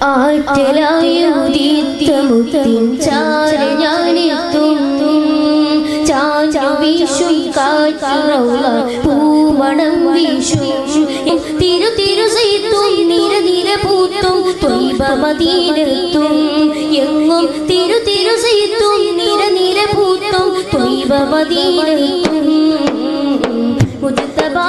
ആറ്റലായുദീപ്തമുത്തിൻ ചാര ഞാനെത്തും ചാഞ്ചുവീശും കാറ്ററൗള പൂമണം വീശും തിരു തിരു സൈത്തും നിര നിര പൂത്തും ത്വയ്ബ മദീനത്തും എങ്ങും തിരു തിരു സൈത്തും നിര നിര പൂത്തും ത്വയ്ബ മദീനത്തും മുജ്തബാ